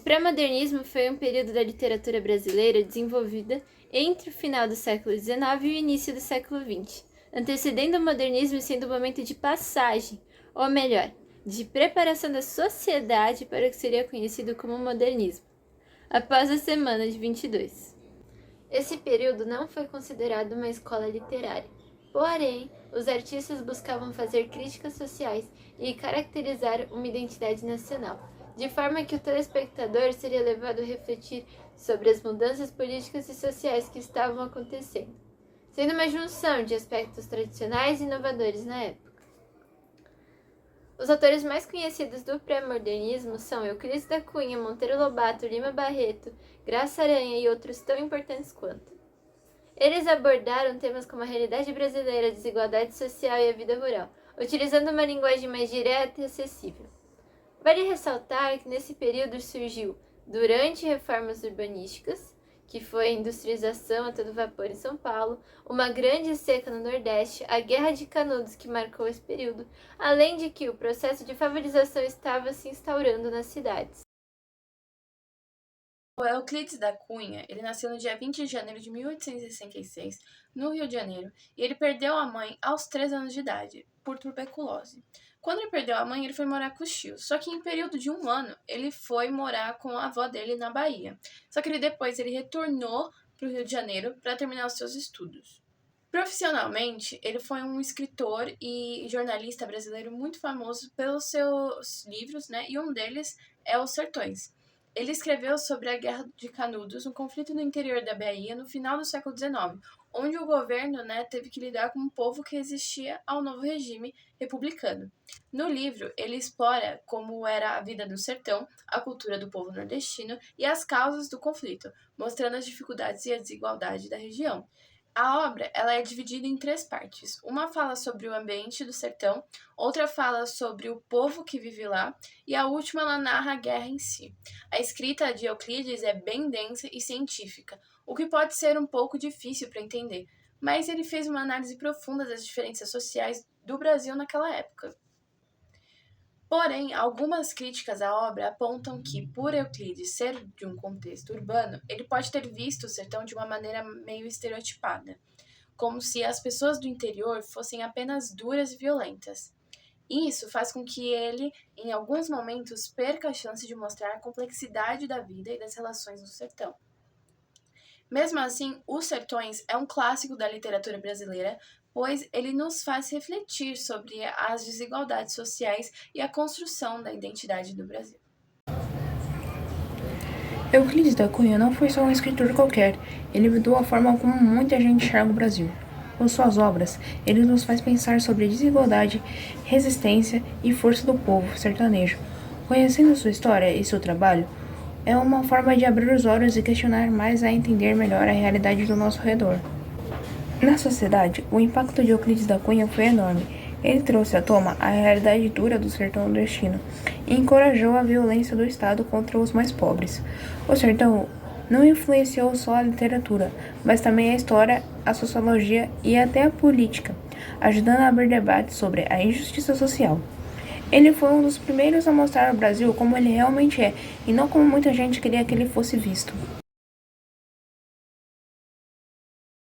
pré-modernismo foi um período da literatura brasileira desenvolvida entre o final do século XIX e o início do século XX, antecedendo o modernismo e sendo um momento de passagem, ou melhor, de preparação da sociedade para o que seria conhecido como modernismo, após a Semana de 22. Esse período não foi considerado uma escola literária, porém, os artistas buscavam fazer críticas sociais e caracterizar uma identidade nacional, de forma que o telespectador seria levado a refletir sobre as mudanças políticas e sociais que estavam acontecendo, sendo uma junção de aspectos tradicionais e inovadores na época. Os autores mais conhecidos do pré-modernismo são Euclides da Cunha, Monteiro Lobato, Lima Barreto, Graça Aranha e outros tão importantes quanto. Eles abordaram temas como a realidade brasileira, a desigualdade social e a vida rural, utilizando uma linguagem mais direta e acessível. Vale ressaltar que nesse período surgiu, durante reformas urbanísticas, que foi a industrialização a todo vapor em São Paulo, uma grande seca no Nordeste, a Guerra de Canudos que marcou esse período, além de que o processo de favelização estava se instaurando nas cidades. O Euclides da Cunha, ele nasceu no dia 20 de janeiro de 1866, no Rio de Janeiro, e ele perdeu a mãe aos 3 anos de idade, por tuberculose. Quando ele perdeu a mãe, ele foi morar com os tios, só que em período de 1 ano, ele foi morar com a avó dele na Bahia. Só que depois ele retornou para o Rio de Janeiro para terminar os seus estudos. Profissionalmente, ele foi um escritor e jornalista brasileiro muito famoso pelos seus livros, né? E um deles é Os Sertões. Ele escreveu sobre a Guerra de Canudos, um conflito no interior da Bahia no final do século XIX, onde o governo, teve que lidar com um povo que resistia ao novo regime republicano. No livro, ele explora como era a vida no sertão, a cultura do povo nordestino e as causas do conflito, mostrando as dificuldades e a desigualdade da região. A obra ela é dividida em 3 partes. Uma fala sobre o ambiente do sertão, outra fala sobre o povo que vive lá, e a última ela narra a guerra em si. A escrita de Euclides é bem densa e científica, o que pode ser um pouco difícil para entender, mas ele fez uma análise profunda das diferenças sociais do Brasil naquela época. Porém, algumas críticas à obra apontam que, por Euclides ser de um contexto urbano, ele pode ter visto o sertão de uma maneira meio estereotipada, como se as pessoas do interior fossem apenas duras e violentas. Isso faz com que ele, em alguns momentos, perca a chance de mostrar a complexidade da vida e das relações no sertão. Mesmo assim, Os Sertões é um clássico da literatura brasileira, pois ele nos faz refletir sobre as desigualdades sociais e a construção da identidade do Brasil. Euclides da Cunha não foi só um escritor qualquer, ele mudou a forma como muita gente enxerga o Brasil. Com suas obras, ele nos faz pensar sobre a desigualdade, resistência e força do povo sertanejo. Conhecendo sua história e seu trabalho, é uma forma de abrir os olhos e questionar mais a entender melhor a realidade do nosso redor. Na sociedade, o impacto de Euclides da Cunha foi enorme. Ele trouxe à tona a realidade dura do sertão nordestino e encorajou a violência do Estado contra os mais pobres. O sertão não influenciou só a literatura, mas também a história, a sociologia e até a política, ajudando a abrir debates sobre a injustiça social. Ele foi um dos primeiros a mostrar o Brasil como ele realmente é, e não como muita gente queria que ele fosse visto.